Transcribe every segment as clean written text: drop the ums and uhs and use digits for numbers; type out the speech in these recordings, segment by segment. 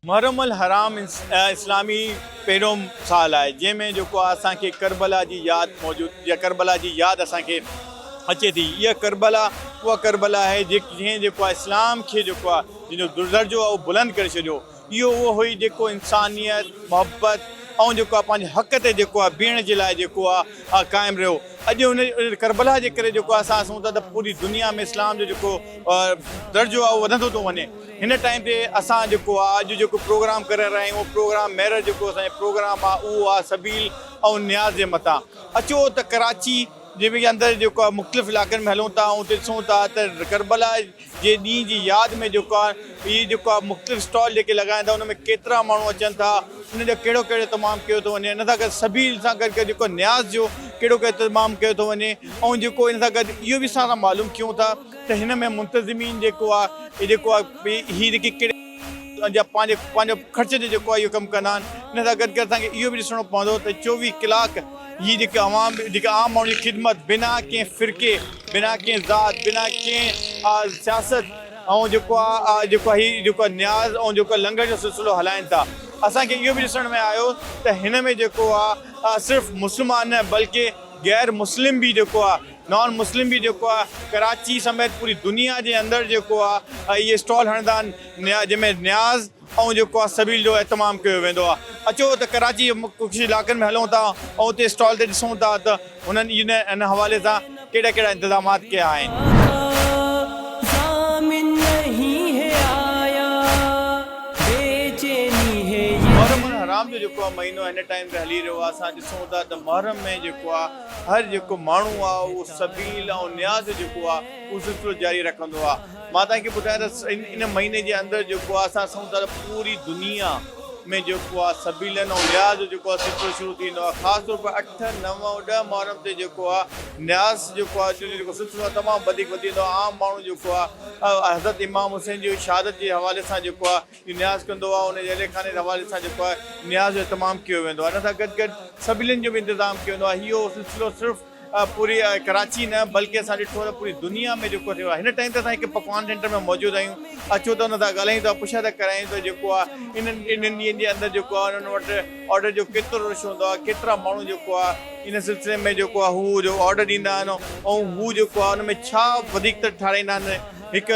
मुहर्रम अल हराम इस्लामी पहिरों साल आहे जंहिंमें जेको आहे असांखे करबला जी यादि मौजूदु या करबला जी यादि असांखे अचे थी। इहा करबला उहा करबला आहे जंहिं जेको आहे इस्लाम खे जेको आहे जंहिंजो दर्जो आहे उहो बुलंद करे छॾियो। इहो उहो हुई जेको इंसानियत मोहबत ऐं जेको आहे पंहिंजे हक़ ते जेको आहे बीहण जे लाइ जेको आहे क़ाइमु रहियो। अॼु उन करबला जे करे जेको असां ॾिसूं था त पूरी दुनिया में इस्लाम जो जेको दर्जो आहे उहो वधंदो थो वञे। हिन टाइम ते असां जेको आहे अॼु जेको प्रोग्राम करे रहिया आहियूं उहो प्रोग्राम महर जेको असांजो प्रोग्राम आहे उहो आहे सबील ऐं न्याज़ जे मथां। अचो त कराची जे बि अंदरि जेको आहे मुख़्तलिफ़ इलाइक़नि में हलूं था ऐं उते ॾिसूं था त करबला जे ॾींहं जी यादि में जेको आहे इहे जेको आहे मुख़्तलिफ़ स्टॉल जेके लॻाइनि था उन में केतिरा माण्हू अचनि था, उन जो कहिड़ो कहिड़ो तमामु कयो थो वञे। इन सां गॾु सबील सां गॾु गॾु जेको न्याज़ जो कहिड़ो कहिड़ो तमामु कयो थो वञे ऐं जेको इन सां गॾु इहो बि असां मालूम कयूं था त हिन में मुंतज़िमीन जेको आहे जेको आहे हीअ जेके कहिड़े पंहिंजो ख़र्च जो जेको आहे इहो कमु कंदा आहिनि। इन सां गॾु गॾु असांखे इहो बि ॾिसणो पवंदो त 24 कलाक हीअ जेके जेके आम माण्हू जी ख़िदमत बिना कंहिं फ़िरके बिना कंहिं ज़ात बिना कंहिं सियासत ऐं जेको आहे हीअ जेको आहे न्याज़ ऐं जेको लंगर जो सिलसिलो हलाइनि था। असांखे इहो बि ॾिसण में आयो त हिन में जेको आहे सिर्फ़ु मुस्लमान न बल्कि गैर मुस्लिम बि जेको आहे नॉन मुस्लिम बि जेको आहे कराची समेत पूरी दुनिया जे अंदरि जेको आहे इहे स्टॉल हणंदा आहिनि जंहिंमें न्याज़ ऐं जेको आहे सबील जो एहतमाम कयो वेंदो आहे। अचो त कराची कुझु इलाइक़नि में हलूं था ऐं उते स्टॉल ते ॾिसूं था त हुननि इन हवाले सां कहिड़ा कहिड़ा इंतज़ामात कया आहिनि। मुहर्रम जो जेको आहे महीनो हिन टाइम ते हली रहियो आहे। असां ॾिसूं था त मुहर्रम में जेको आहे हर जेको माण्हू आहे उहो सबील ऐं न्याज़ जेको आहे उहो सिलसिलो जारी रखंदो आहे। मां तव्हांखे ॿुधायां त इन महीने जे अंदरि जेको आहे असां ॾिसूं था त पूरी दुनिया में जेको आहे सबीलन ऐं न्याज़ जो जेको आहे सिलसिलो शुरू थींदो आहे। ख़ासि तौर पर 8, 9, 10 मुहर्रम ते जेको आहे न्याज़ जेको आहे जेको सिलसिलो आहे तमामु वधीक वधी वेंदो आहे। आम माण्हू जेको आहे हज़रत इमाम हुसैन जी शहादत जे हवाले सां जेको आहे न्याज़ कंदो आहे, उन जे अहले खाने जे हवाले सां जेको आहे न्याज़ जो तमामु कयो वेंदो आहे। इन सां गॾु गॾु सबीलनि जो बि इंतज़ाम कयो वेंदो आहे। इहो सिलसिलो सिर्फ़ु पूरी कराची न बल्कि असां ॾिठो आहे पूरी दुनिया में जेको थियो आहे। हिन टाइम ते असां हिकु पकवान सेंटर में मौजूदु आहियूं। अचो त हुन सां ॻाल्हायूं था, पुछा त करायूं त जेको आहे इन्हनि ॾींहंनि जे अंदरि जेको आहे उन्हनि वटि ऑर्डर जो केतिरो रश हूंदो आहे, केतिरा माण्हू जेको आहे इन सिलसिले में जेको आहे हू जो ऑर्डर ॾींदा आहिनि ऐं हू जेको आहे उन में छा वधीक त ठाराईंदा आहिनि। हिकु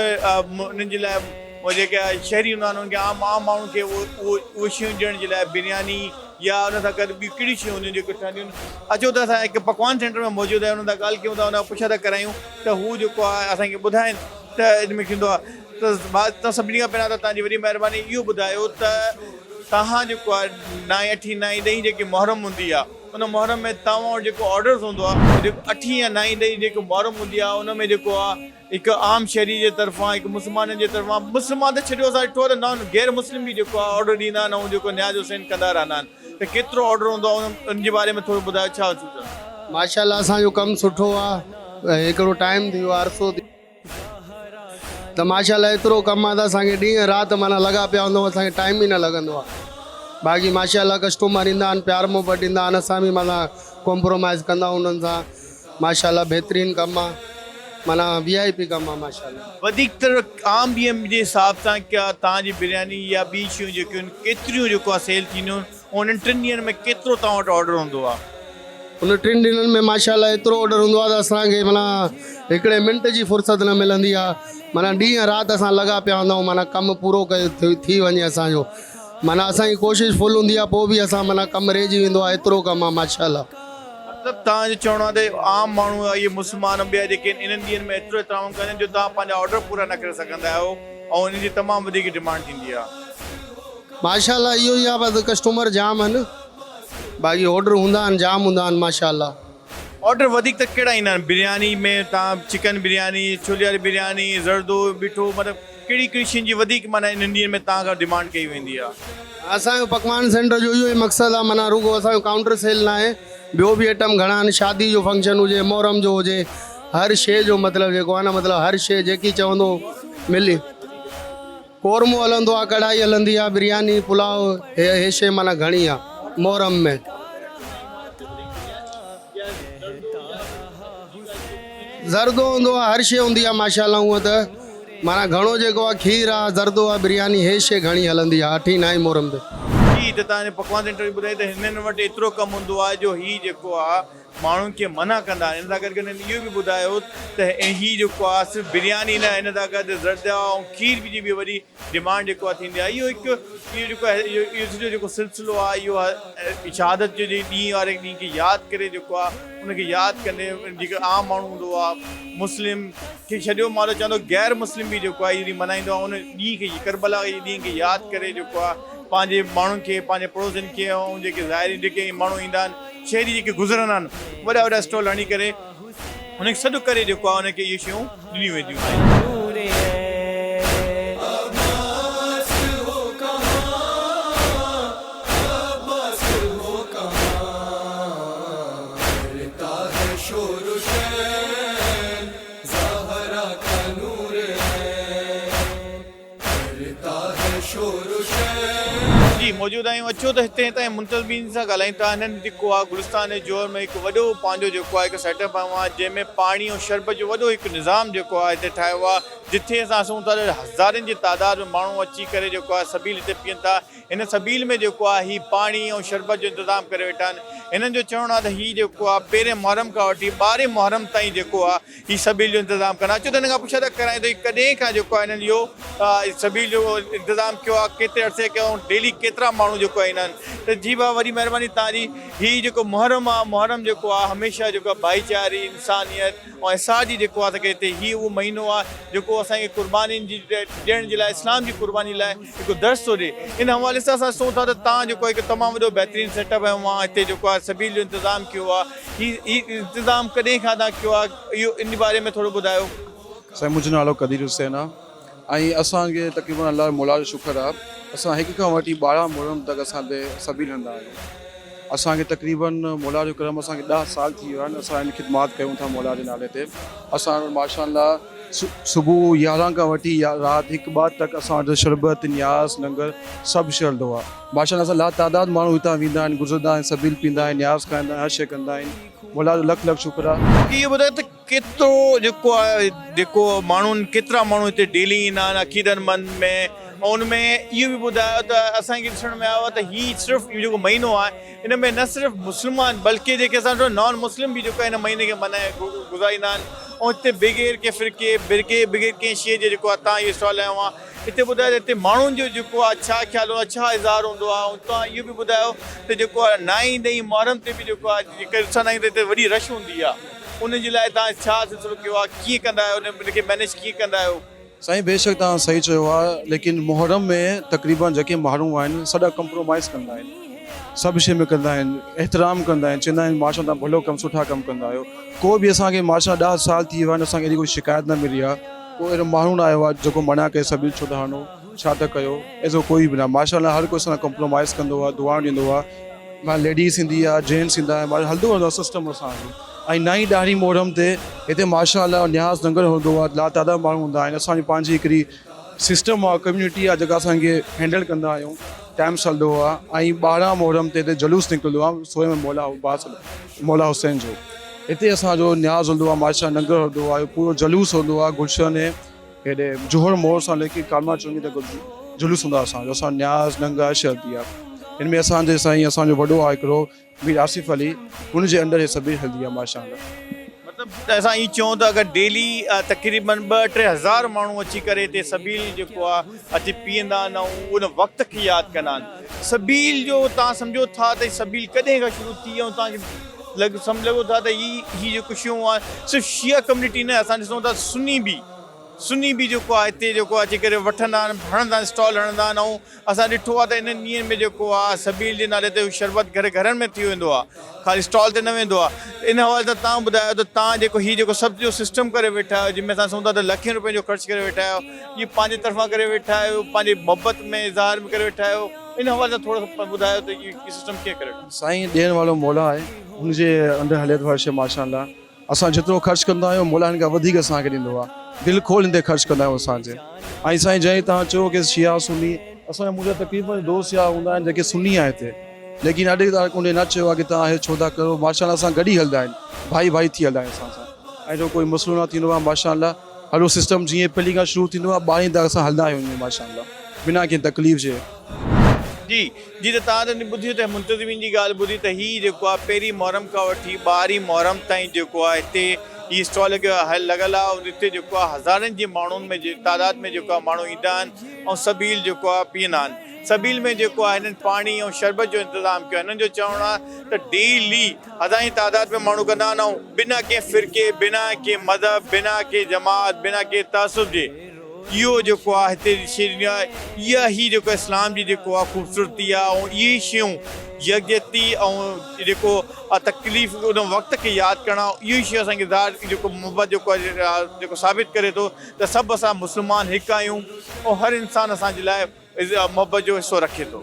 उन्हनि जे लाइ उहे जेके शहरी हूंदा आहिनि उनखे आम माण्हुनि खे उहे शयूं ॾियण जे लाइ बिरयानी या उन सां गॾु ॿियूं कहिड़ियूं शयूं हूंदियूं जेके ठहंदियूं आहिनि। अचो त असां हिकु पकवान सेंटर में मौजूदु आहियूं, उन सां ॻाल्हि कयूं था, उन पुछा त करायूं त हू जेको आहे असांखे ॿुधाइनि त इन में थींदो आहे। त सभिनी खां पहिरियां त तव्हांजी वॾी महिरबानी इहो ॿुधायो त तव्हां जेको आहे 9, 8, 9, 10 जेकी मुहर्रम हूंदी आहे उन मुहर्रम में तव्हां वटि जेको ऑर्डर्स हूंदो आहे जेको 8 या 9, 10 जेको मुहर्रम हूंदी आहे उन में जेको आहे हिकु आम शहरी जे तरफ़ां हिकु मुस्लमाननि जे तरफ़ां मुस्लमान त छॾियो असां ॾिठो आहे त नॉन गैर मुस्लिम बि जेको आहे ऑर्डर ॾींदा आहिनि ऐं जेको न्याज़ हुसैन कंदा रहंदा आहिनि। त केतिरो ऑर्डर हूंदो आहे उनजे बारे में थोरो ॿुधायो छा सोचो। माशाल्लाह असांजो कमु सुठो आहे, हिकिड़ो टाइम थी वियो आहे अरसो त माशाल्लाह एतिरो कमु आहे त असांखे ॾींहं राति माना लॻा पिया हूंदो, असांखे टाइम ई न लॻंदो आहे। बाक़ी माशाल्लाह कस्टमर ईंदा आहिनि, प्यार मोहबत ॾींदा आहिनि, असां बि माना कॉम्प्रोमाइज़ कंदा आहियूं उन्हनि सां। माशाल्लाह बहितरीनु कमु आहे, माना VIP कमु आहे माशाल्लाह। वधीक तर आम ॾींहं जे हिसाब सां क्या तव्हांजी बिरयानी या ॿी शयूं जेकियूं आहिनि केतिरियूं जेको आहे सेल थींदियूं आहिनि ऐं उन्हनि 3 ॾींहंनि में केतिरो तव्हां वटि ऑर्डर हूंदो आहे? उन 3 ॾींहंनि में माशाल्लाह एतिरो ऑर्डर हूंदो आहे त असांखे माना हिकिड़े मिंट जी फ़ुर्सत न मिलंदी आहे। माना ॾींहं राति असां लॻा पिया हूंदा आहियूं, माना कमु पूरो कयो थी वञे असांजो। माना असांजी कोशिशि फुल हूंदी आहे, पोइ बि असां माना कमु रहिजी वेंदो आहे, एतिरो कमु आहे माशाल्लाह। मतिलबु तव्हांजो चवणो आहे त आम माण्हू इहे मुस्लमान ॿिया जेके इन्हनि ॾींहंनि में एतिरो एहतमाम कंदा आहिनि जो तव्हां पंहिंजा ऑर्डर पूरा न करे सघंदा आहियो ऐं इन्हनि जी तमामु वधीक डिमांड थींदी आहे। माशाल्लाह इहो ई आहे, बसि कस्टमर जाम आहिनि, बाक़ी ऑर्डर हूंदा आहिनि, जाम हूंदा आहिनि माशाल्लाह। ऑर्डर वधीक त कहिड़ा ईंदा आहिनि? बिरयानी में तव्हां चिकन बिरयानी, छोले वारी बिरयानी, ज़रदो, बिठो, मतिलबु कहिड़ी कहिड़ी शयुनि जी वधीक माना इन्हनि ॾींहंनि में तव्हां खां डिमांड कई वेंदी आहे? असांजो पकवान सेंटर जो इहो ई मक़सदु आहे, माना रुगो असांजो काउंटर सेल न आहे, ॿियो बि आइटम घणा आहिनि। शादी जो फंक्शन हुजे, मुहर्रम जो हुजे, हर शइ जो मतिलबु जेको आहे न मतिलबु हर शइ जेकी चवंदो मिली। कोरमो हलंदो आहे, कढ़ाई हलंदी आहे, बिरयानी, पुलाव, हे शइ माना घणी आहे मुहर्रम में। ज़रदो हूंदो आहे, हर शइ हूंदी आहे माशाल्लाह। हूअं त माना घणो जेको आहे खीर आहे ज़रदो आहे बिरयानी हे शइ घणी हलंदी आहे 8 9 मुहर्रम ते ही त तव्हांजे पकवान सेंटर ॿुधाई त हिननि वटि एतिरो कमु हूंदो आहे जो ही जेको आहे माण्हुनि खे मना कंदा आहिनि। इन सां गॾु हिननि इहो बि ॿुधायो त ही जेको आहे सिर्फ़ु बिरयानी न, हिन सां गॾु ज़रदा ऐं खीर जी बि वॾी डिमांड जेको आहे थींदी आहे। इहो जेको आहे इहो सॼो जेको सिलसिलो आहे इहो शहादत जो ॾींहुं वारे ॾींहं खे यादि करे जेको आहे उनखे यादि कंदे जेको आम माण्हू हूंदो आहे मुस्लिम खे छॾियो मां त चवंदो गैर मुस्लिम बि जेको आहे इहो मल्हाईंदो आहे। उन ॾींहं खे करबला जे ॾींहं खे यादि करे जेको आहे पंहिंजे माण्हुनि खे पंहिंजे पड़ोसियुनि खे ऐं जेके ज़ाहिरी जेके माण्हू ईंदा आहिनि शहरी जेके गुज़रंदा आहिनि वॾा वॾा स्टॉल हणी करे हुनखे सॾु करे जेको आहे हुनखे इहे शयूं ॾिनियूं वेंदियूं आहिनि। जी मौजूदु आहियूं। अचो त हिते ताईं मुंतज़मीन सां ॻाल्हायूं था। हिननि जेको आहे गुलिस्तान जोर में हिकु वॾो पंहिंजो जेको आहे हिकु सेटअप आयो आहे जंहिंमें पाणी ऐं शरबत जो वॾो हिकु निज़ाम जेको आहे हिते ठाहियो आहे जिथे असां ॾिसूं था हज़ारनि जी तादाद में माण्हू अची करे जेको आहे सबील हिते पीअनि था। हिन सबील में जेको आहे हीउ पाणी ऐं शरबत जो इंतज़ाम करे वेठा आहिनि। हिननि जो चवणु आहे त हीउ जेको आहे पहिरें मुहर्रम खां वठी 12 मुहर्रम ताईं जेको आहे हीउ सबील जो इंतज़ाम कंदा। अचो त हिन खां पुछा त करायूं त कॾहिं खां जेको आहे हिननि इहो सबील जो इंतज़ाम कयो आहे, केतिरे अरसे कयो, डेली केतिरा माण्हू जेको ईंदा आहिनि। त जी भाउ वॾी महिरबानी तव्हांजी। हीउ जेको मुहर्रम आहे मुहर्रम जेको आहे हमेशह जेको आहे भाईचारी इंसानियत ऐं इसाह जी जेको आहे असांखे हिते हीउ उहो महीनो आहे जेको असांखे क़ुर्बानीनि जी ॾियण जे लाइ इस्लाम जी क़ुर्बानी लाइ हिकु दर्स थो ॾिए। इन हवाले सां असां ॾिसूं था त तव्हां जेको हिकु तमामु वॾो बहितरीनु सेटअप आहे मां हिते जेको आहे सबील जो इंतज़ाम कयो आहे। हीउ इंतज़ाम कॾहिं खां तव्हां कयो आहे इहो इन बारे में थोरो ॿुधायो। साईं मुंहिंजो नालो कदीर हुसैन आहे ऐं असांखे तक़रीबन अलाह मौला जो शुक्र आहे असां हिक खां वठी 12 मुहर्रम तक असां सबील हलंदा आहियूं। असांखे तक़रीबन मौला जो करम असांखे 10 साल थी विया आहिनि। असां हिन ख़िदमात कयूं था मौला जे नाले ते। असां माशाअल्लाह सुबुह 11 खां वठी राति 1-2 तक असां वटि शरबत न्याज़ लंगर सभु शइ हलंदो आहे। माशाअल्लाह असां लातादाद माण्हू हितां वेंदा आहिनि, गुज़रंदा आहिनि, सबील पींदा आहिनि, न्याज़ खाईंदा आहिनि, हर शइ कंदा आहिनि। मौला जो लख लख शुक्र आहे। इहो ॿुधायो त केतिरो जेको आहे जेको माण्हुनि केतिरा माण्हू हिते डेली ईंदा आहिनि अक़ीदतमंद में ऐं उनमें इहो बि ॿुधायो त असांखे ॾिसण में आयो आहे त हीउ सिर्फ़ु इहो जेको महीनो आहे इन में न सिर्फ़ु मुस्लमान बल्कि जेके असां नॉन मुस्लिम बि जेको आहे हिन महीने खे मल्हाए गुज़ारींदा आहिनि। ऐं हिते बग़ैर के फ़िरके बग़ैर कंहिं शइ जे जेको आहे तव्हां इहो स्टॉल आयो आहे हिते ॿुधायो त हिते माण्हुनि जो जेको आहे छा ख़्यालु हूंदो आहे, छा इज़हार हूंदो आहे। ऐं तव्हां इहो बि ॿुधायो त जेको आहे 9 ॾहीं मुहर्रम ते बि जेको आहे जेके ॾिसंदा आहियूं त हिते वॾी रश हूंदी आहे। उन जे लाइ तव्हां छा सिलसिलो कयो आहे, कीअं कंदा आहियो, उनखे मैनेज कीअं कंदा आहियो? साईं बेशक तव्हां सही चयो आहे, लेकिन मुहर्रम में तक़रीबन जेके माण्हू आहिनि सॼा कंप्रोमाइज़ कंदा आहिनि, सभु शइ में कंदा आहिनि, एतिराम कंदा आहिनि, चवंदा आहिनि माशा तव्हां भलो कमु सुठा कमु कंदा आहियो। को बि असांखे माशा 10 साल थी विया आहिनि असांखे अहिड़ी कोई शिकायत न मिली आहे। कोई अहिड़ो माण्हू न आयो आहे जेको मना कयो सबील छो त हणो छा त कयो, ऐसो कोई बि न। माशाअल्लाह हर कोई असां कंप्रोमाइज़ कंदो आहे, दुआ ॾींदो आहे। मां लेडीज़ ईंदी आहे, जेंट्स ईंदा आहिनि, हलंदो रहंदो आहे सिस्टम असांजो। ऐं 9 ॾाढी मुहर्रम ते हिते माशाअल्लाह न्याज़ लंगर हूंदो आहे, लातादाद माण्हू हूंदा आहिनि। असांजी पंहिंजी हिकिड़ी सिस्टम आहे, कम्यूनिटी आहे जेका असांखे हैंडल कंदा आहियूं, टाइम हलंदो आहे। ऐं 12 मुहर्रम ते हिते जुलूस निकिरंदो आहे सोए में मौला हुसैन जो। हिते असांजो न्याज़ हूंदो आहे, माशा लंगर हूंदो आहे, पूरो जुलूस हूंदो आहे। गुलशन हेॾे जोहर मोड़ सां लेके कालमा चौंगी तक जुलूस हूंदो आहे असांजो। असां न्याज़ लंगर शइ हलंदी आहे। हिन में असांजे साईं असांजो वॾो आहे हिकिड़ो मीर आसिफ़ अली, हुनजे अंदरि हे सबील हलंदी आहे माशाअल्लाह। मतिलबु असां ईअं चऊं त अगरि डेली तक़रीबन 2-3 हज़ार माण्हू अची करे हिते सबील जेको आहे अची पीअंदा आहिनि ऐं उन वक़्त खे यादि कंदा आहिनि। सबील जो तव्हां सम्झो था त सबील कॾहिं खां शुरू थी ऐं तव्हांखे लॻो था त हीअ जेको शयूं आहे सिर्फ़ु शिया कम्यूनिटी न, असां ॾिसूं था सुन्नी बि जेको आहे हिते जेको आहे अची करे वठंदा आहिनि, हणंदा आहिनि, स्टॉल हणंदा आहिनि। ऐं असां ॾिठो आहे त इन्हनि ॾींहंनि में जेको आहे सबील जे नाले ते शरबत घरनि में थी वेंदो आहे, ख़ाली स्टॉल ते न वेंदो आहे। इन हवाले सां तव्हां ॿुधायो त तव्हां जेको सभु जो सिस्टम करे वेठा आहियो, जंहिंमें असां ॾिसूं था त लखें रुपए जो ख़र्चु करे वेठा आहियो, इहो पंहिंजे तरफ़ां करे वेठा आहियो, पंहिंजी मोहबत में इज़हार में करे वेठा आहियो। इन हवाले सां थोरो ॿुधायो त इहो सिस्टम कीअं करे? साईं ॾियण वारो मौला आहे, हुनजे अंदरि हले थो हर शइ माशाअल्लाह। असां जेतिरो ख़र्चु कंदा आहियूं मौला हिन खां वधीक असांखे ॾींदो आहे। दिलि खोल हिते ख़र्चु कंदा आहियूं असांजे। ऐं साईं जंहिं तव्हां चयो की शिया सुन्नी, असांजा मुंहिंजा तक़रीबन दोस्त यार हूंदा आहिनि जेके सुन्नी आहे हिते, लेकिन अॼु तक उन न चयो आहे की तव्हां हे छो था कयो। माशाअल्लाह असां गॾु ई हलंदा आहिनि, भाई थी हलंदा आहिनि असां सां। ऐं जो कोई मसइलो न थींदो आहे माशाअल्लाह। हलो सिस्टम जीअं पहिरीं खां शुरू थींदो आहे 12 तक असां हलंदा आहियूं माशाअल्लाह बिना कंहिं तकलीफ़ जे। जी जी, त तव्हां त ॿुधी त मुंतज़िमिन जी ॻाल्हि ॿुधी त हीअ जेको आहे पहिरीं मुहर्रम खां वठी 12 मुहर्रम ताईं जेको आहे हिते हीअ स्टॉल लॻल आहे और हिते जेको आहे हज़ारनि जी माण्हुनि में तादाद में जेको आहे माण्हू ईंदा आहिनि ऐं सबील जेको आहे पीअंदा आहिनि। सबील में जेको आहे हिननि पाणी ऐं शरबत जो इंतज़ाम कयो। हिननि जो चवणु आहे त डेली हज़ार तादाद में माण्हू कंदा आहिनि ऐं बिना कंहिं फ़िरके, बिना कंहिं मज़हब, बिना कंहिं जमात, बिना कंहिं तअसुब जे इहो जेको आहे हिते शइ आहे। इहा ई जेको इस्लाम जी जेको आहे ख़ूबसूरती आहे ऐं इहे शयूं यकजहती ऐं जेको तकलीफ़ उन वक़्त खे यादि करणु इहो ई शइ असांखे जेको मुहबत जेको आहे जेको साबित करे थो त सभु असां मुस्लमान हिकु आहियूं ऐं हर इंसानु असांजे लाइ मुहबत जो हिसो रखे थो।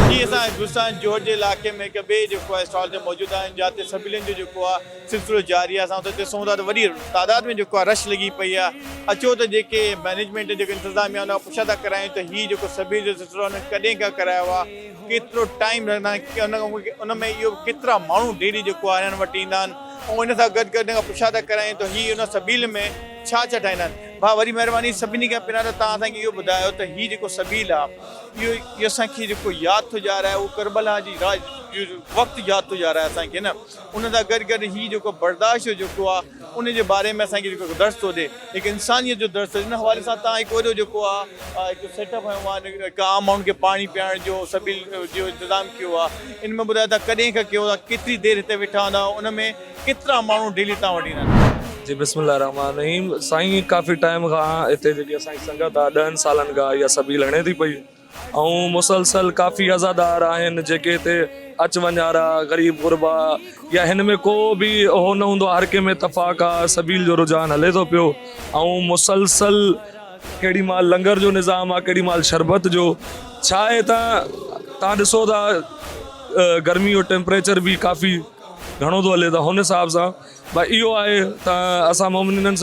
जी, असां हिंदुस्तान जोहर जे इलाइक़े में हिकु ॿिए जेको आहे स्टॉल ते मौजूदु आहिनि जिते सभिनीनि जो जेको आहे सिलसिलो जारी आहे। असां हुते ॾिसूं था त वॾी तादाद में जेको आहे रश लॻी पई आहे। अचो त जेके मैनेजमेंट जेको इंतिज़ामिया उन खां पुछा था करायूं त हीअ जेको सभिनी जो सिलसिलो हुन कॾहिं खां करायो आहे, केतिरो टाइम लॻंदा आहिनि, उन में इहो केतिरा माण्हू डेली जेको आहे हिननि वटि ईंदा आहिनि ऐं इन सां गॾु गॾु हिन खां पुछा था करायूं त हीअ उन सबील में छा छा ठाहींदा आहिनि। भाउ वरी महिरबानी सभिनी खां पहिरियां त तव्हां असांखे इहो ॿुधायो त हीअ जेको सबील आहे इहो असांखे जेको यादि थो ॾियाराए उहो करबला जी वक़्तु यादि थो ॾियाराए असांखे न। उन सां गॾु गॾु हीअ जेको बर्दाश्त जेको आहे उन जे बारे में असांखे जेको दर्स थो ॾिए, हिकु इंसानियत जो दर्स। इन हवाले सां तव्हां हिकु वॾो जेको आहे हिकु सेटअप हयो आहे, हिकु आम माण्हुनि खे पाणी पीआरण जो सबील जो इंतिज़ाम कयो आहे। इन में ॿुधायो था कॾहिं खां कयो आहे, केतिरी देरि हिते वेठा हूंदा, उन में केतिरा माण्हू डेली तव्हां वटि ईंदा आहिनि? जी बिस्मिल्लाह रहमान रहीम। साईं काफ़ी टाइम खां हिते जेकी असांजी संगत आहे 10 सालनि खां इहा सबील हणे थी पई ऐं मुसलसल काफ़ी अज़ादार आहिनि जेके हिते अच वञ वारा ग़रीब गुरबा या हिन में को बि उहो न हूंदो, हर कंहिं में इतफ़ाक़ आहे, सबील जो रुझान हले थो पियो ऐं मुसलसल केॾी महिल लंगर जो निज़ाम आहे, केॾी महिल शरबत जो। छा आहे तव्हां ॾिसो था गर्मी जो टेम्परेचर बि काफ़ी घणो थो हले, त हुन हिसाब सां भाई इहो आहे त असां मोमिननि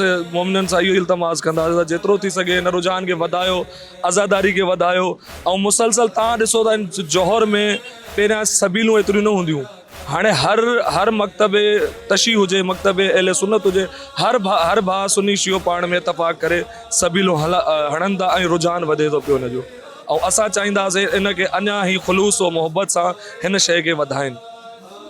सां इहो इल्तमास कंदासीं त जेतिरो थी सघे हिन रुझान खे वधायो, आज़ादारी खे वधायो ऐं मुसलसल तव्हां ॾिसो था जौहर में पहिरियां सबीलूं एतिरियूं न हूंदियूं, हाणे हर मकतबे तशी हुजे, मकतबे अहले सुन्नत हुजे, हर भाउ सुन्नी शियो पाण में इतफ़ाक़ करे सबीलूं हणनि था ऐं रुझान वधे थो पियो हिनजो। ऐं असां चाहींदासीं इनखे अञा ई ख़ुलूस ऐं मुहबत सां हिन शइ खे वधाइनि।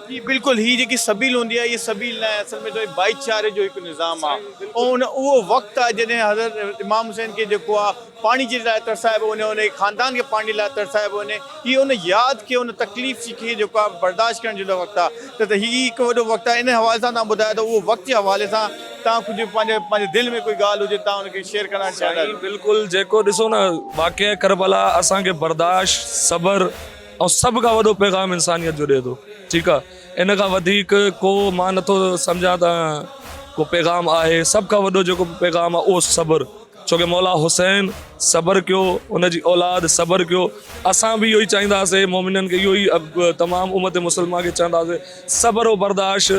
जी बिल्कुलु, हीअ जेकी सबील हूंदी आहे, इहा सबील न आहे, असल में जो भाईचारे जो हिकु निज़ाम आहे ऐं उहो वक़्तु आहे जॾहिं हज़रत इमाम हुसैन खे जेको आहे पाणी जे लाइ तरसाइबो वञे, उन ख़ानदान खे पाणी लाइ तरसाइबो वञे। हीअ उन यादि खे, उन तकलीफ़ खे जेको आहे बर्दाश्त करण जो वक़्तु आहे। त हीअ हिकु वॾो वक़्तु आहे। इन हवाले सां तव्हां ॿुधायो त उहो वक़्त जे हवाले सां तव्हां कुझु पंहिंजे दिलि में कोई ॻाल्हि हुजे तव्हां हुनखे शेयर करणु चाहींदा? बिल्कुलु, जेको ॾिसो न वाक़िआ करबला असांखे बर्दाश्त, सब्र ऐं सभ खां वॾो पैगाम इंसानियत जो ॾिए थो। ठीकु आहे, इन खां वधीक को मां नथो सम्झां त को पैगाम आहे। सभ खां वॾो जेको पैगाम आहे उहो सब्र, छोकी मौला हुसैन सब्र कयो, उनजी औलाद सब्र कयो। असां बि इहो ई चाहींदासीं, मोमिननि खे इहो ई तमामु उम्मत मुस्लिमा खे चवंदासीं सब्र और बर्दाश्त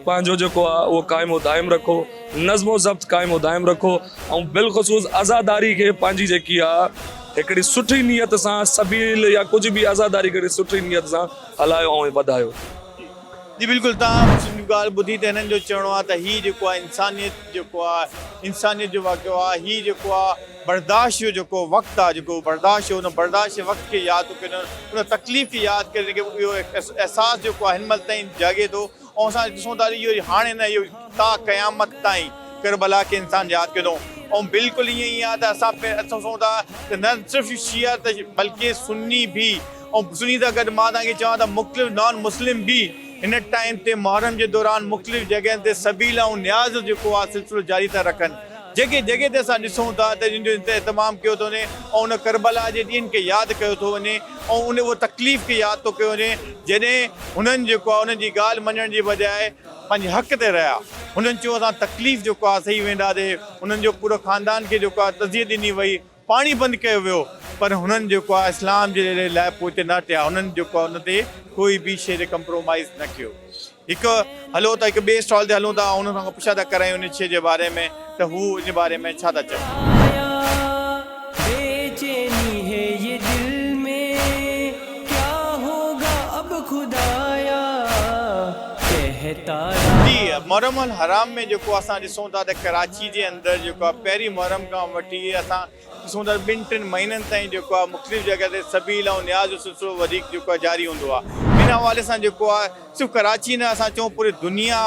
पंहिंजो जेको आहे उहो क़ाइमो दाइम रखो, नज़्मो ज़ब्त क़ाइमो दाइम रखो ऐं बिलख़ुसूस आज़ादारी खे पंहिंजी जेकी आहे हिकिड़ी सुठी नियत सां सबील या कुझु बि आज़ादारी करे सुठी नियत सां हलायो ऐं वधायो। जी बिल्कुलु, तव्हां ॻाल्हि ॿुधी त हिननि जो चवणो आहे त हीअ जेको आहे इंसानियत जो वाक़ियो आहे। हीअ जेको आहे बर्दाश्त जो जेको वक़्तु आहे, जेको बर्दाश्त उन बर्दाश्त जे वक़्त खे यादि करे, उन तकलीफ़ खे यादि करे इहो एहसासु जेको आहे हिन महिल ताईं जाॻे थो। ऐं असां ॾिसूं था इहो हाणे न, इहो ता क़यामत ताईं करबला खे इंसानु यादि कंदो। ऐं बिल्कुलु ईअं ई आहे त असां ॾिसूं था त न सिर्फ़ु शिया त बल्कि सुन्नी बि, ऐं सुन्नी सां गॾु मां तव्हांखे चवां त मुख़्तलिफ़ नॉन मुस्लिम बि हिन टाइम ते मुहर्रम जे दौरान मुख़्तलिफ़ जॻहियुनि ते सबील ऐं न्याज़ जेको आहे सिलसिलो जारी था रखनि। जॻह जॻह ते असां ॾिसूं था त जिन जो इतमामु कयो थो वञे ऐं उन करबला जे ॾींहंनि खे यादि कयो थो वञे ऐं उहो तकलीफ़ खे यादि थो कयो वञे जॾहिं हुननि जेको आहे उन्हनि जी ॻाल्हि मञण जी बजाए पंहिंजे हक़ ते रहिया। हुननि चयो असां तकलीफ़ जेको आहे सही वेंदासीं। हुननि जो पूरो ख़ानदान खे जेको आहे तज़ियत ॾिनी वई, पाणी बंदि कयो वियो, पर हुननि जेको आहे इस्लाम जे लाइ पोइ हिते न थिया। हुननि जेको आहे हुन ते कोई बि शइ ते कंप्रोमाइज़ न कयो। हिकु हलो था, हिकु ॿिए स्टॉल ते हलूं था, हुन खां पुछा था करायूं उन शइ जे बारे में त हू इन बारे में छा था चवनि। जी मुहर्रम अल हराम में जेको असां ॾिसूं था त कराची जे अंदरि जेको आहे पहिरीं मुहर्रम खां वठी असां ॾिसूं था 2-3 महीननि ताईं जेको आहे मुख़्तलिफ़ जॻह ते सबील ऐं न्याज़ जो सिलसिलो वधीक जेको आहे जारी हूंदो आहे। इन हवाले सां जेको आहे सिर्फ़ु कराची न असां चऊं पूरी दुनिया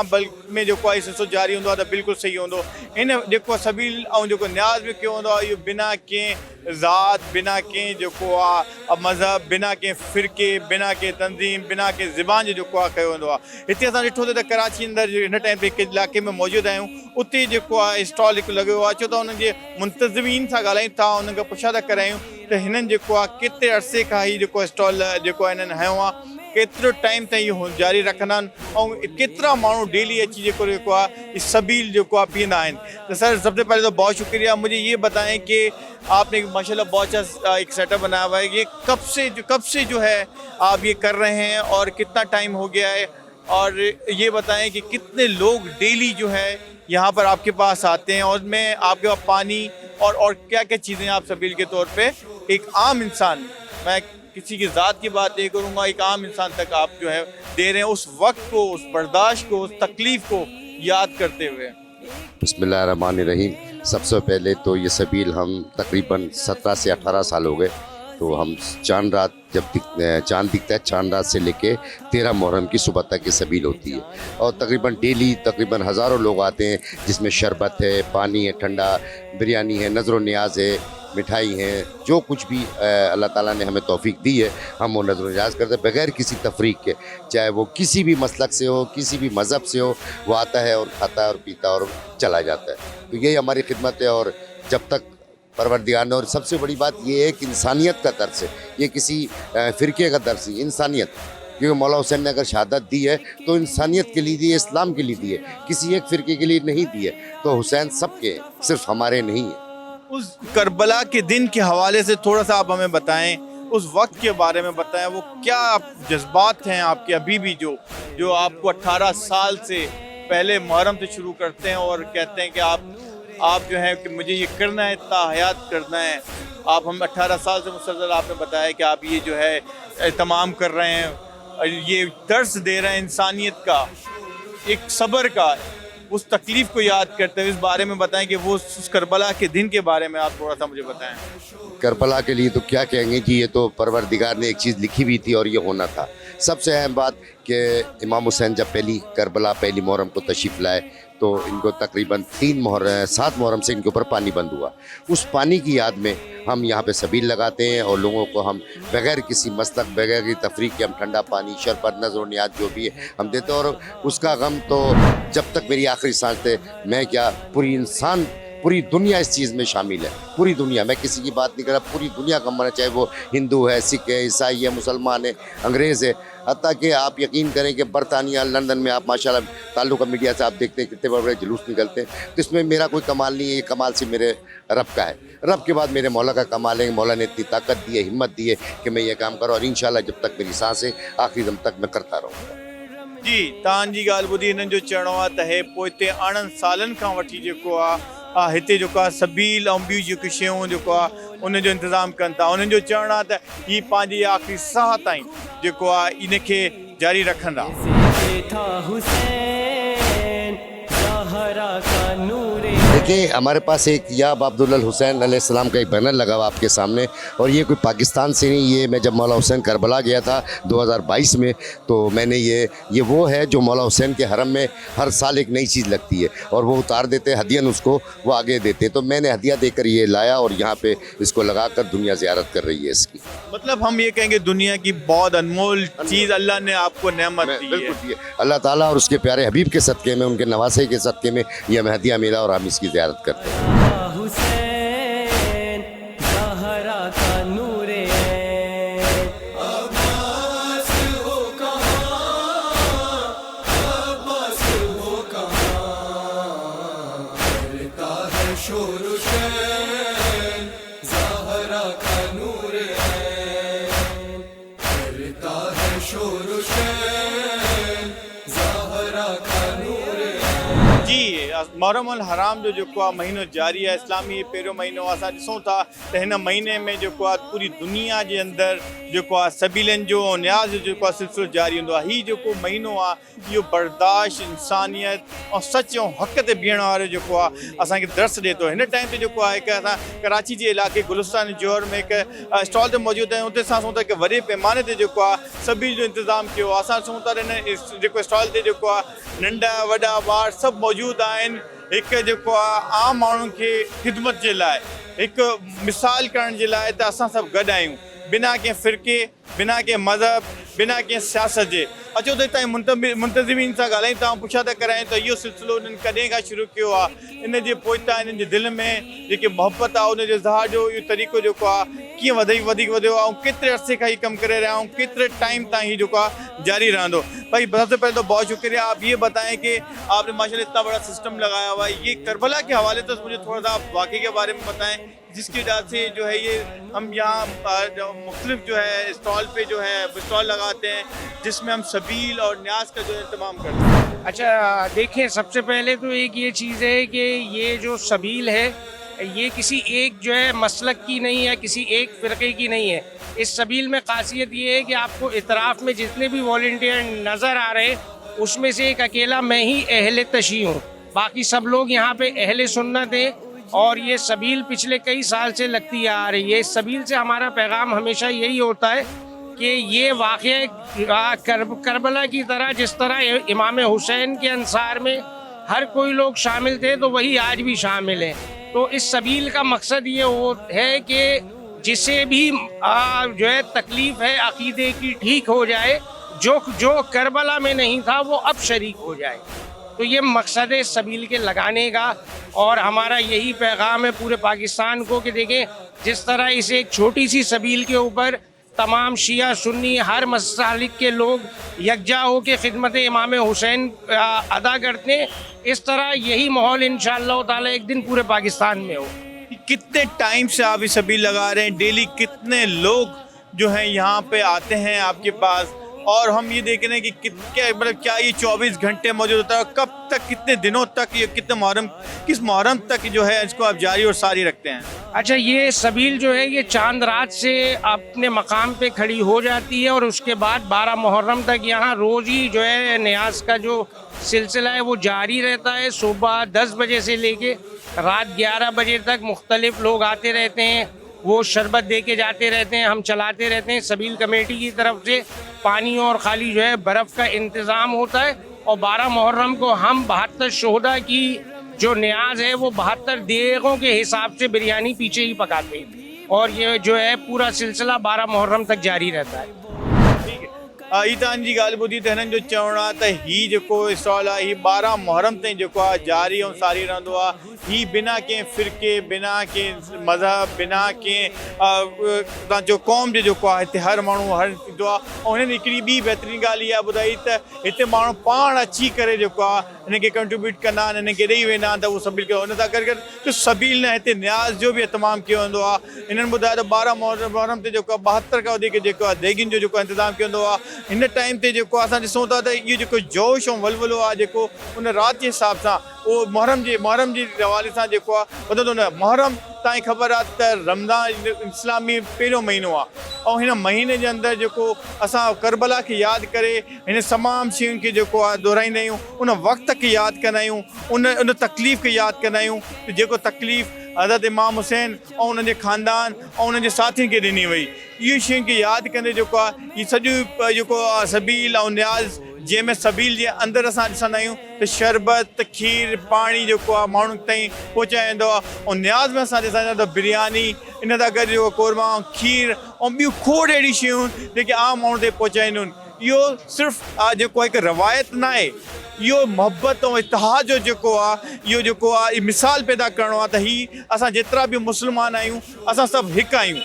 में जेको आहे सिलसिलो जारी हूंदो आहे त बिल्कुलु सही हूंदो। इन जेको आहे सबील ऐं जेको न्याज़ बि कयो हूंदो आहे इहो बिना कंहिं ज़ात, बिना कंहिं जेको आहे मज़हब, बिना कंहिं फ़िरके, बिना कंहिं तंज़ीम, बिना कंहिं ज़बान जो जेको आहे कयो वेंदो आहे। हिते असां ॾिठो त कराची अंदरि हिन टाइम ते हिकु इलाइक़े में मौजूदु आहियूं, उते जेको आहे स्टॉल हिकु लॻियो आहे। छो त हुननि जे मुंतज़मीन सां ॻाल्हायूं था, उन्हनि खां पुछा था करायूं त हिननि जेको आहे केतिरे अरसे खां हीउ जेको स्टॉल जेको आहे हिननि हयो आहे, केतिरो टाइम ताईं इहो जारी रखंदा आहिनि ऐं केतिरा माण्हू डेली अची जेको आहे सबील जेको आहे पीअंदा आहिनि। तो सर सबसे पहले तो बहुत शुक्रिया। मुझे ये बताएं कि आपने माशाल्लाह बहुत अच्छा एक सेटअप बनाया हुआ है, ये कब से जो है आप ये कर रहे हैं और कितना टाइम हो गया है, और ये बताएं कि कितने लोग डेली जो है यहाँ पर आपके पास आते हैं, और मैं आपके पास पानी और क्या क्या चीज़ें आप सबील के तौर पे एक आम इंसान, मैं किसी की ज़ात की बात नहीं करूँगा, एक आम इंसान तक आप जो है दे रहे हैं उस वक्त को, उस बर्दाश्त को, उस तकलीफ़ को याद करते हुए। बिस्मिल्लाहिर्रहमानिर्रहीम। सबसे पहले तो ये सबील हम तकरीबन 17 से 18 साल हो गए। तो हम चांद रात जब चांद दिखता है, चांद रात से लेके 13 मुहर्रम की सुबह तक ये सबील होती है, और तकरीबन डेली तकरीबन हज़ारों लोग आते हैं, जिसमें शरबत है, पानी है, ठंडा बिरयानी है, नज़र न्याज है, मिठाई हैं, जो कुछ भी अल्लाह ताला ने हमें तौफीक दी है हम वो नज़र न्याज करते हैं बग़ैर किसी तफरीक के। चाहे वो किसी भी मसलक से हो, किसी भी मज़हब से हो, वो आता है और खाता है और पीता है और चला जाता है। तो यही हमारी खिदमत है। और जब तक परवरदिगार ने, और सबसे बड़ी बात ये है कि इंसानियत का दर्स है, ये किसी फ़िरके का दर्स है, इंसानियत। क्योंकि मौला हुसैन ने अगर शहादत दी है तो इंसानियत के लिए दी है, इस्लाम के लिए दी है, किसी एक फ़िरके के लिए नहीं दी है। तो हुसैन सबके हैं, सिर्फ हमारे नहीं हैं। उस करबला के दिन के हवाले से थोड़ा सा आप हमें बताएं, उस वक्त के बारे में बताएं, वो क्या जज्बात हैं आपके अभी भी जो आपको 18 साल से पहले मुहर्रम से शुरू करते हैं और कहते हैं कि आप जो है कि मुझे ये करना है, इतना हयात करना है। आप हम 18 साल से मुसलसल आपने बताया कि आप ये जो है एहतमाम कर रहे हैं, ये दर्स दे रहे हैं इंसानियत का, एक सब्र का, उस तकलीफ़ को याद करते हैं। इस बारे में बताएं कि वो उस करबला के दिन के बारे में आप थोड़ा सा मुझे बताएं। करबला के लिए तो क्या कहेंगे जी, ये तो परवरदिगार ने एक चीज़ लिखी हुई थी और ये होना था। सबसे अहम बात कि इमाम हुसैन जब पहली मुहर्रम को तशरीफ़ लाए तो इनको तकरीबन 7 मुहर्रम से इनके ऊपर पानी बंद हुआ। उस पानी की याद में हम यहाँ पे सबील लगाते हैं और लोगों को हम बग़ैर किसी मसलक, बग़ैर की तफरीक के हम ठंडा पानी, शरबत, नज़र न्याज जो भी है हम देते हैं। और उसका गम तो जब तक मेरी आखिरी सांस थे, मैं क्या पूरी दुनिया इस चीज़ में शामिल है। पूरी दुनिया, मैं किसी की बात नहीं कर रहा, पूरी दुनिया का मना, चाहे वो हिंदू है, सिख है, ईसाई है, मुसलमान है, अंग्रेज़ है, हत्ता कि आप यकीन करें कि बरतानिया, लंदन में आप माशाल्लाह ताल्लुक़ मीडिया से आप देखते हैं कितने बड़े जुलूस निकलते हैं। तो इसमें मेरा कोई कमाल नहीं है, ये कमाल से मेरे रब का है। रब के बाद मेरे मौला का कमाल है। मौला ने इतनी ताकत दी है, हिम्मत दी है कि मैं ये काम करूँ, और इंशाल्लाह जब तक मेरी सांस है आखिरी दम तक मैं करता रहूँगा। जी तव्हांजी ॻाल्हि ॿुधी हिननि जो चवणो आहे त हे पोइ हिते 8 सालनि खां वठी जेको आहे हिते जेको आहे सबील ऐं ॿियूं जेके शयूं जेको आहे उनजो इंतज़ाम कनि था। उन्हनि जो चवणु आहे त हीअ पंहिंजी आख़िरी साह ताईं जेको आहे इनखे जारी रखंदा। देखिए, हमारे पास एक याब अब्दुल हुसैन अलैहिस्सलाम का एक बैनर लगा हुआ आपके सामने, और ये कोई पाकिस्तान से नहीं, ये मैं जब मौला हुसैन करबला गया था 2022 में, तो मैंने ये वो है जो मौला हुसैन के हरम में हर साल एक नई चीज़ लगती है और वो उतार देते हैं हदियन, उसको वो आगे देते हैं। तो मैंने हदिया देकर ये लाया और यहाँ पे इसको लगाकर दुनिया ज़ियारत कर रही है इसकी। मतलब हम ये कहेंगे दुनिया की बहुत अनमोल चीज़ अल्लाह ने आपको नेमत दी है। बिल्कुल दी है अल्लाह ताला, और उसके प्यारे हबीब के सदक़े में, उनके नवासे के सदक़े में ये हमें हदिया मिला और हम इसकी ज़ियारत करते हैं। मुहर्रम अल हराम जो जेको आहे महीनो जारी आहे, इस्लामी पहिरियों महीनो आहे। असां ॾिसूं था त हिन महीने में जेको आहे पूरी दुनिया जे अंदरि जेको आहे सबीलनि जो ऐं न्याज़ जो जेको आहे सिलसिलो जारी हूंदो आहे। हीउ जेको महीनो आहे इहो बर्दाश्त, इंसानियत ऐं सच ऐं हक़ ते बीहण वारो जेको आहे असांखे दर्स ॾिए थो। हिन टाइम ते जेको आहे हिकु असां कराची जे इलाइक़े गुलिस्तान जोहर में हिकु स्टॉल ते मौजूदु आहियूं। उते असां ॾिसूं था कि वॾे पैमाने ते जेको आहे सबील जो इंतज़ाम कयो आहे। असां ॾिसूं था हिन जेको स्टॉल ते जेको आहे नंढा वॾा ॿार सभु मौजूदु आहिनि। हिकु जेको आहे आम माण्हुनि खे ख़िदमत जे लाइ, हिकु मिसाल करण जे लाइ त असां सभु गॾु आहियूं, बिना कंहिं फ़िरके, बिना कंहिं मज़हब, बिना कंहिं सियासत जे। अचो त हितां मुंतज़िमीन सां ॻाल्हायूं था, पुछा था करायूं त इहो सिलसिलो इन्हनि कॾहिं खां शुरू कयो आहे, इन जे पोइतां इन्हनि जे दिलि में जेके मोहबत आहे उन जे इज़हार जो इहो तरीक़ो जेको आहे कीअं वधीक वधियो आहे ऐं केतिरे अरसे खां हीउ कमु करे रहिया ऐं केतिरे टाइम ताईं हीउ जेको आहे जारी रहंदो। भाई सबसे पहले तो बहुत शुक्रिया, आप ये बताएं कि आपने माशाल्लाह इतना बड़ा सिस्टम लगाया हुआ है, ये करबला के हवाले से मुझे थोड़ा सा वाक़ई के बारे में बताएं, जिसकी वजह से जो है ये हम यहाँ मुख्तलिफ जो है स्टॉल पे जो है स्टॉल लगाते हैं जिसमें हम सबील और न्याज का जो इंतमाम करते हैं। अच्छा देखिए, सबसे पहले तो एक ये चीज़ है कि ये जो सबील है ये किसी एक जो है मसलक की नहीं है, किसी एक फ़िरक़े की नहीं है। इस सबील में ख़ासियत ये है कि आपको इतराफ़ में जितने भी वॉलंटियर नज़र आ रहे हैं उसमें से एक अकेला मैं ही अहले तशी हूँ, बाकी सब लोग यहाँ पे अहले सुन्नत हैं। और ये सबील पिछले कई साल से लगती आ रही है। इस सबील से हमारा पैगाम हमेशा यही होता है कि ये वाक़या करबला की तरह, जिस तरह इमाम हुसैन के अंसार में हर कोई लोग शामिल थे तो वही आज भी शामिल हैं। तो इस सबील का मकसद ये है कि जिसे भी जो है तकलीफ़ है अक़ीदे की ठीक हो जाए, जो करबला में नहीं था वो अब शरीक हो जाए। तो ये मकसद है सबील के लगाने का, और हमारा यही पैगाम है पूरे पाकिस्तान को कि देखें जिस तरह इस एक छोटी सी सबील के ऊपर तमाम शिया सुन्नी हर मसालिक के लोग यकजा हो के खिदमत इमाम हुसैन अदा करते हैं, इस तरह यही माहौल इंशाअल्लाह ताला एक दिन पूरे पाकिस्तान में हो। कितने टाइम से आप ये सबील लगा रहे हैं, डेली कितने लोग जो हैं यहाँ पे आते हैं आपके पास, और हम ये देख रहे हैं कि मतलब क्या ये 24 घंटे मौजूद होता है, कब तक, कितने दिनों तक, ये कितने मुहर्रम, किस मुहर्रम तक जो है इसको आप जारी और सारी रखते हैं? अच्छा, ये सबील जो है ये चांद रात से अपने मकाम पे खड़ी हो जाती है और उसके बाद 12 मुहर्रम तक यहाँ रोज़ ही जो है न्याज का जो सिलसिला है वो जारी रहता है। सुबह 10 बजे से लेके रात 11 बजे तक मुख्तलिफ लोग आते रहते हैं, वो शरबत दे के जाते रहते हैं, हम चलाते रहते हैं। सबील कमेटी की तरफ से पानी और खाली जो है बर्फ़ का इंतज़ाम होता है, और 12 मुहर्रम को हम 72 शोहदा की जो न्याज है वो 72 देगों के हिसाब से बिरयानी पीछे ही पकाते हैं, और ये जो है पूरा सिलसिला 12 मुहर्रम तक जारी रहता है। ही तव्हांजी ॻाल्हि ॿुधी त हिननि जो चवणु आहे त हीउ जेको स्टॉल आहे हीउ 12 मुहर्रम ताईं जेको आहे जारी ऐं सारी रहंदो आहे। हीउ बिना कंहिं फ़िरके, बिना कंहिं मज़हब, बिना कंहिं तव्हांजो क़ौम जो जेको आहे हिते हर माण्हू हर ईंदो आहे। ऐं हिननि हिकिड़ी ॿी बहितरीनु ॻाल्हि इहा ॿुधाई त हिते माण्हू पाण अची करे जेको आहे हिनखे कंट्रीब्यूट कंदा आहिनि, हिनखे ॾेई वेंदा आहिनि त उहो सबील कयो। हुन सां गॾु सबील न हिते न्याज़ जो बि इतमामु कयो वेंदो आहे। हिननि ॿुधायो त 12 मुहर्रम ते जेको आहे 72 खां वधीक जेको आहे देगिन जो जेको इंतज़ामु कयो वेंदो आहे। हिन टाइम ते जेको असां ॾिसूं था त इहो जेको जोश ऐं वलवलो आहे जेको उन राति जे हिसाब सां उहो मुहर्रम जे हवाले सां जेको आहे वधंदो न। मुहर्रम तव्हांखे ख़बर आहे त रमज़ान इस्लामी पहिरियों महीनो आहे, ऐं हिन महीने जे अंदरि जेको असां करबला खे यादि करे हिन तमामु शयुनि खे जेको आहे दोहराईंदा आहियूं, उन वक़्त खे यादि कंदा आहियूं, उन तकलीफ़ खे यादि कंदा आहियूं जेको तकलीफ़ हज़रत इमाम हुसैन ऐं उन्हनि जे ख़ानदान ऐं उन्हनि जे साथियुनि खे ॾिनी वई। इहो शयुनि खे यादि कंदे जेको आहे हीअ सॼो जेको आहे सबील ऐं न्याज़, जंहिंमें सबील जे अंदरि असां ॾिसंदा आहियूं त शरबत, खीर, पाणी जेको आहे माण्हुनि ताईं पहुचायो वेंदो आहे, ऐं न्याज़ में असां ॾिसंदा आहियूं त बिरयानी, इन सां गॾु जेको कोरमा, खीर ऐं ॿियूं खोड़ अहिड़ी शयूं जेके आम माण्हू ताईं पहुचाईंदियूं आहिनि। इहो सिर्फ़ु जेको आहे हिकु रवायत न आहे, इहो मोहबत ऐं इतिहाद जो जेको आहे इहो जेको आहे मिसाल पैदा करिणो आहे त हीउ असां जेतिरा बि मुस्लमान आहियूं असां सभु हिकु आहियूं।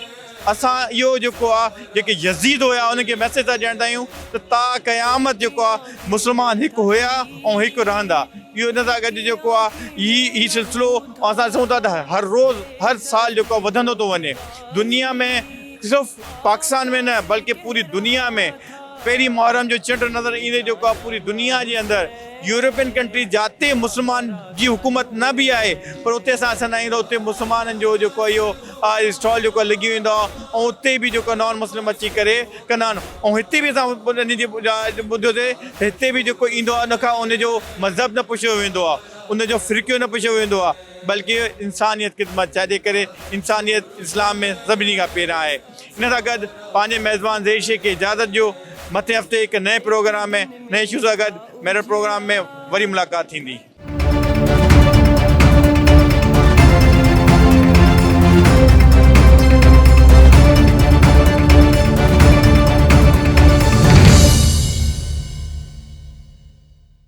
असां इहो जेको आहे जेके यज़ीद हुया उनखे मैसेज था ॾियणु चाहियूं त ता क़यामत जेको आहे मुस्लमान हिकु हुया ऐं हिकु रहंदा। इहो इन सां गॾु जेको आहे हीउ सिलसिलो असां ॾिसूं था त हर रोज़ु हर साल जेको आहे वधंदो थो वञे। दुनिया में सिर्फ़ु पाकिस्तान में न बल्कि पूरी दुनिया में पहिरीं मुहर्रम जो चंड नज़र ईंदे जेको आहे पूरी दुनिया जे अंदरि यूरोपियन कंट्री जाते मुस्लमान जी हुकूमत न बि आहे पर उते असां ॾिसंदा आहियूं त उते मुस्लमाननि जो जेको इहो स्टॉल जेको लॻी वेंदो आहे ऐं उते बि जेको नॉन मुस्लिम अची करे कंदा आहिनि ऐं हिते बि असां ॿुधियोसीं हिते बि जेको ईंदो आहे उनखां उनजो मज़हब न पुछियो वेंदो आहे उनजो फ़िरक़ियो न पुछियो वेंदो आहे बल्कि इंसानियत ख़िदमत छाजे करे इंसानियत इस्लाम में सभिनी खां पहिरियां आहे। इन सां गॾु पंहिंजे मेज़बान ज़ेशे खे इजाज़त ॾियो। मथे हफ़्ते हिकु नए प्रोग्राम में नए इशू सां गॾु मेरे प्रोग्राम में वरी मुलाक़ात थींदी।